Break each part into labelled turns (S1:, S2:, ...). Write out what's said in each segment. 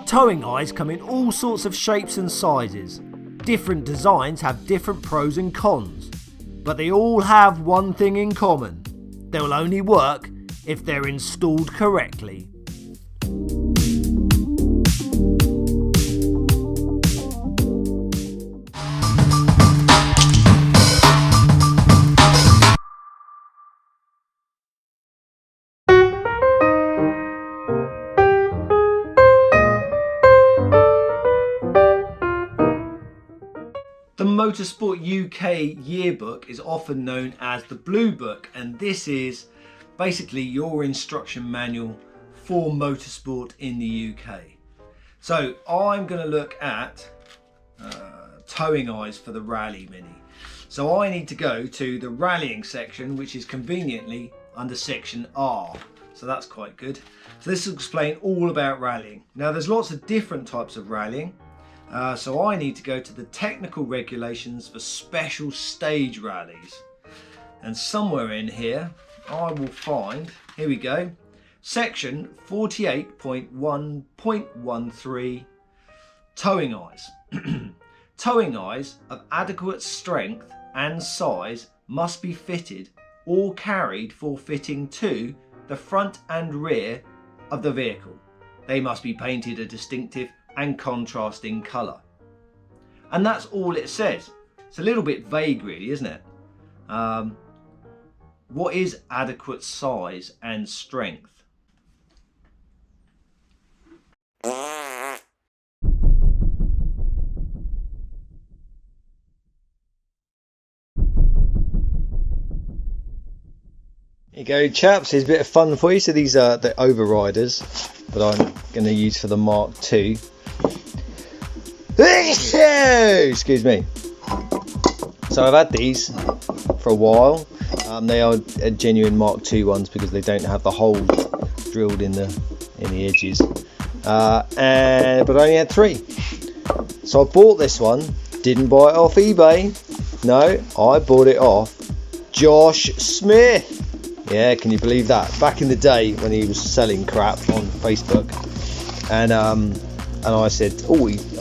S1: Towing eyes come in all sorts of shapes and sizes. Different designs have different pros and cons, but they all have one thing in common. They will only work if they're installed correctly. The Motorsport UK yearbook is often known as the Blue Book, and this is basically your instruction manual for motorsport in the UK. So I'm going to look at towing eyes for the Rally Mini. So I need to go to the rallying section, which is conveniently under section R. So that's quite good. So this will explain all about rallying. Now there's lots of different types of rallying. So I need to go to the technical regulations for special stage rallies, and somewhere in here I will find, here we go, section 48.1.13 towing eyes. Towing eyes of adequate strength and size must be fitted or carried for fitting to the front and rear of the vehicle. They must be painted a distinctive and contrasting colour. And that's all it says. It's a little bit vague really, isn't it? What is adequate size and strength? Here you go, chaps. Here's a bit of fun for you. So these are the overriders that I'm going to use for the Mark II. Excuse me. So I've had these for a while. They are genuine Mark II ones because they don't have the holes drilled in the edges. But I only had 3. So I bought this one. Didn't buy it off eBay. No, I bought it off Josh Smith. Yeah, can you believe that? Back in the day when he was selling crap on Facebook, and I said,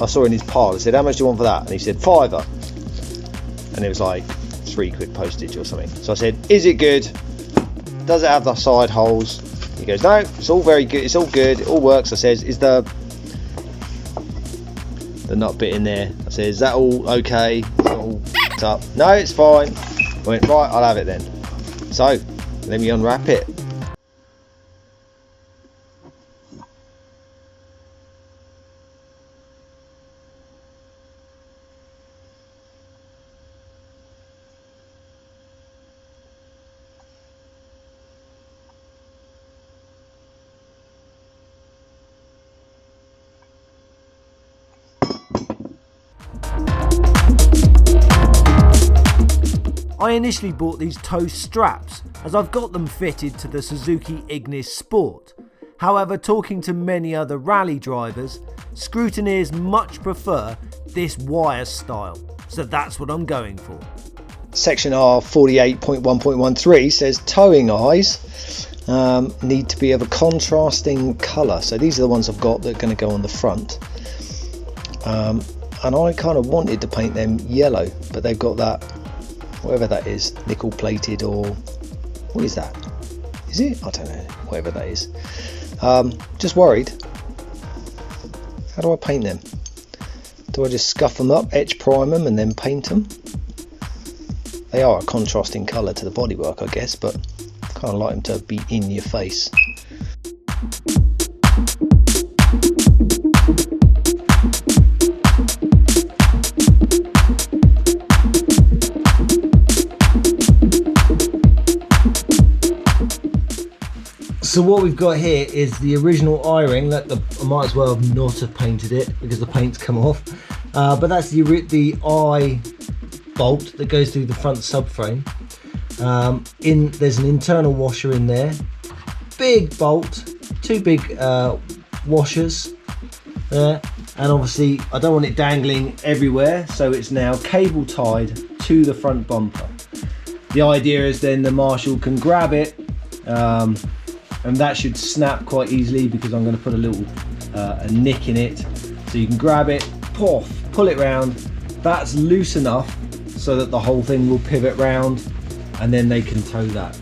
S1: I saw in his pile. I said, how much do you want for that? And he said, £5. And it was like £3 postage or something. So I said, is it good? Does it have the side holes? He goes, no, it's all very good. It's all good. It all works. I says, is the nut bit in there? I said, is that all okay? Is it all up? No, it's fine. I went, right, I'll have it then. So let me unwrap it. I initially bought these toe straps as I've got them fitted to the Suzuki Ignis Sport. However, talking to many other rally drivers, scrutineers much prefer this wire style, so that's what I'm going for. Section R 48.1.13 says towing eyes need to be of a contrasting colour. So these are the ones I've got that are going to go on the front. And I kind of wanted to paint them yellow, but they've got that, whatever that is, nickel plated, or what is that? Is it? I don't know, whatever that is. Just worried. How do I paint them? Do I just scuff them up, etch prime them, and then paint them? They are a contrasting colour to the bodywork, I guess, but I kind of like them to be in your face. So what we've got here is the original I-ring. I might as well not have painted it because the paint's come off. But that's the I bolt that goes through the front subframe. There's an internal washer in there. Big bolt, 2 big washers there. And obviously I don't want it dangling everywhere, so it's now cable tied to the front bumper. The idea is then the marshal can grab it and that should snap quite easily because I'm going to put a little a nick in it, so you can grab it, poof, pull it round. That's loose enough so that the whole thing will pivot round, and then they can tow that.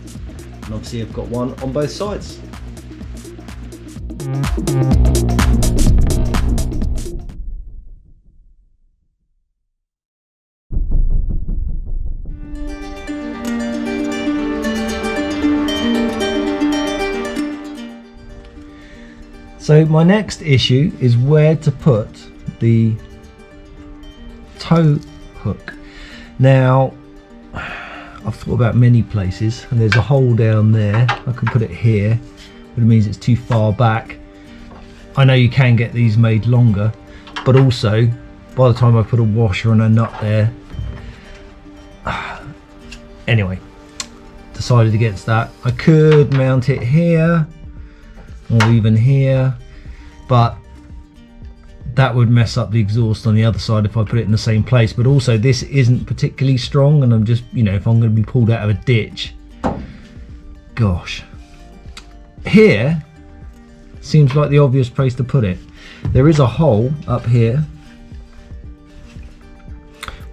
S1: And obviously I've got one on both sides. So my next issue is where to put the tow hook. Now I've thought about many places, and there's a hole down there. I can put it here, but it means it's too far back. I know you can get these made longer, but also by the time I put a washer and a nut there, anyway, decided against that. I could mount it here or even here, but that would mess up the exhaust on the other side if I put it in the same place. But also this isn't particularly strong, and I'm just, you know, if I'm going to be pulled out of a ditch, gosh, here seems like the obvious place to put it. There is a hole up here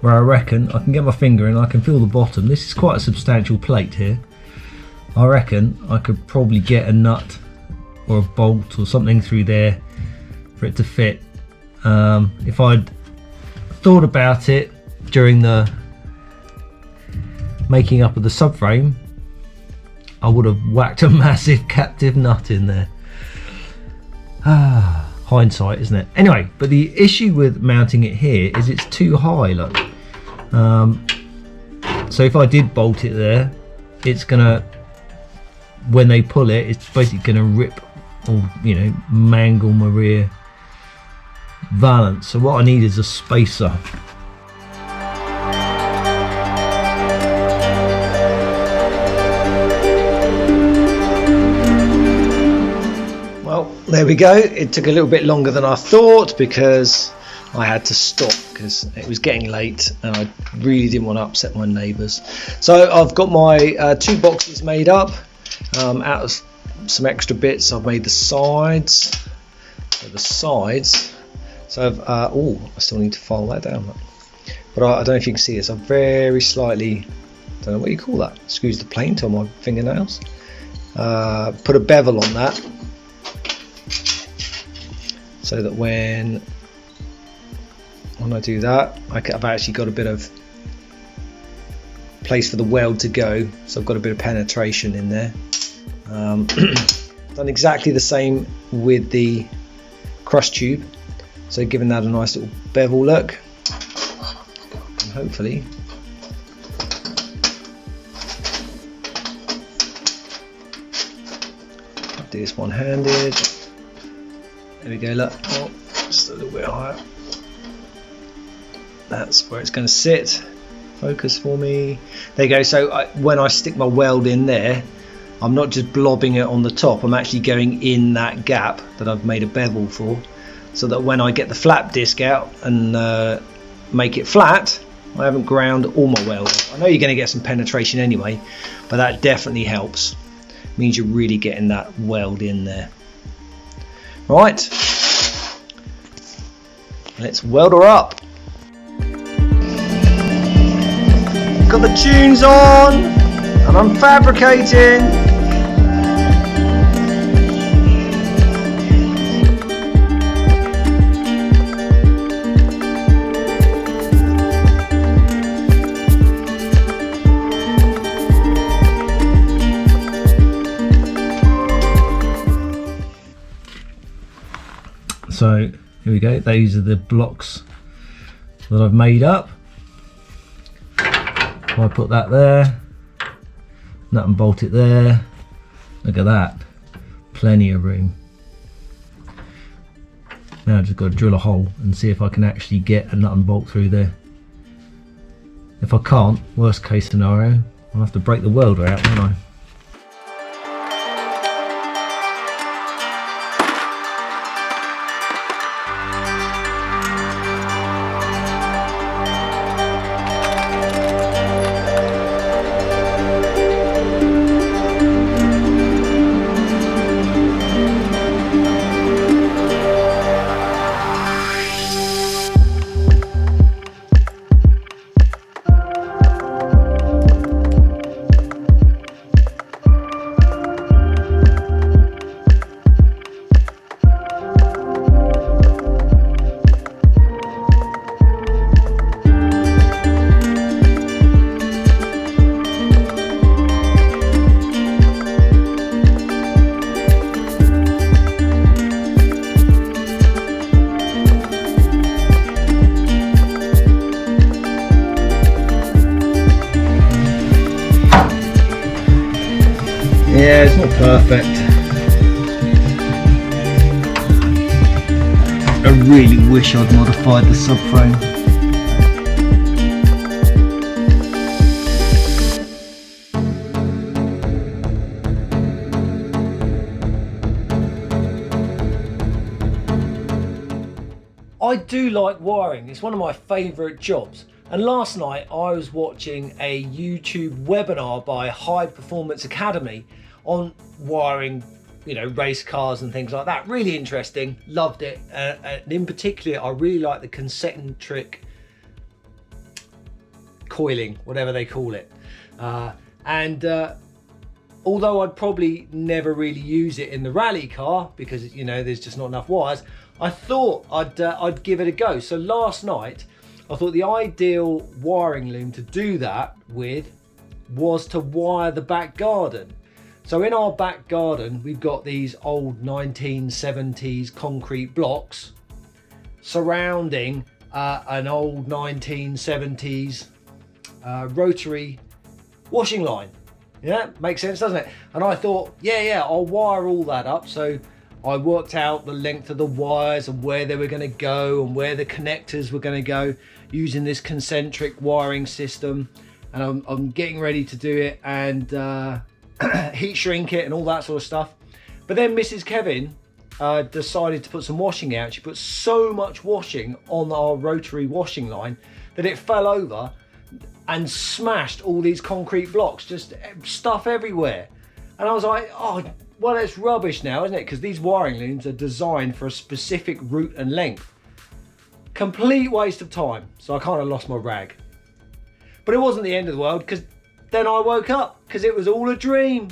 S1: where I reckon I can get my finger in, I can feel the bottom. This is quite a substantial plate here. I reckon I could probably get a nut or a bolt or something through there for it to fit. If I'd thought about it during the making up of the subframe, I would have whacked a massive captive nut in there. Hindsight, isn't it? Anyway, but the issue with mounting it here is it's too high, look. So if I did bolt it there, it's gonna, when they pull it, it's basically gonna rip or, you know, mangle my rear valance. So what I need is a spacer. Well, there we go. It took a little bit longer than I thought because I had to stop because it was getting late and I really didn't want to upset my neighbours. So I've got my two boxes made up out of some extra bits. I've made the sides. So I've, oh, I still need to file that down. But I don't know if you can see this. I've very slightly, don't know what you call that, squeeze the paint on my fingernails. Put a bevel on that so that when I do that, I've actually got a bit of place for the weld to go. So I've got a bit of penetration in there. Done exactly the same with the crush tube, so giving that a nice little bevel look, and hopefully I'll do this one-handed. There we go, look, oh, just a little bit higher. That's where it's going to sit. Focus for me. There you go. So when I stick my weld in there, I'm not just blobbing it on the top, I'm actually going in that gap that I've made a bevel for, so that when I get the flap disc out and make it flat, I haven't ground all my weld. I know you're going to get some penetration anyway, but that definitely helps. It means you're really getting that weld in there. Right, let's weld her up. Got the tunes on and I'm fabricating. So here we go, these are the blocks that I've made up. I put that there, nut and bolt it there. Look at that, plenty of room. Now I've just got to drill a hole and see if I can actually get a nut and bolt through there. If I can't, worst case scenario, I'll have to break the welder out, won't I? perfect. I really wish I'd modified the subframe. I do like wiring, it's one of my favourite jobs. And last night I was watching a YouTube webinar by High Performance Academy on wiring, you know, race cars and things like that. Really interesting, loved it. And in particular, I really like the concentric coiling, whatever they call it. Although I'd probably never really use it in the rally car because, you know, there's just not enough wires, I thought I'd give it a go. So last night, I thought the ideal wiring loom to do that with was to wire the back garden. So in our back garden, we've got these old 1970s concrete blocks surrounding an old 1970s rotary washing line. Yeah, makes sense, doesn't it? And I thought, yeah, I'll wire all that up. So I worked out the length of the wires and where they were going to go and where the connectors were going to go using this concentric wiring system. And I'm getting ready to do it and heat shrink it and all that sort of stuff. But then Mrs. Kevin decided to put some washing out. She put so much washing on our rotary washing line that it fell over and smashed all these concrete blocks, just stuff everywhere. And I was like, oh, well, it's rubbish now, isn't it? Because these wiring looms are designed for a specific route and length. Complete waste of time. So I kind of lost my rag. But it wasn't the end of the world, because then I woke up because it was all a dream.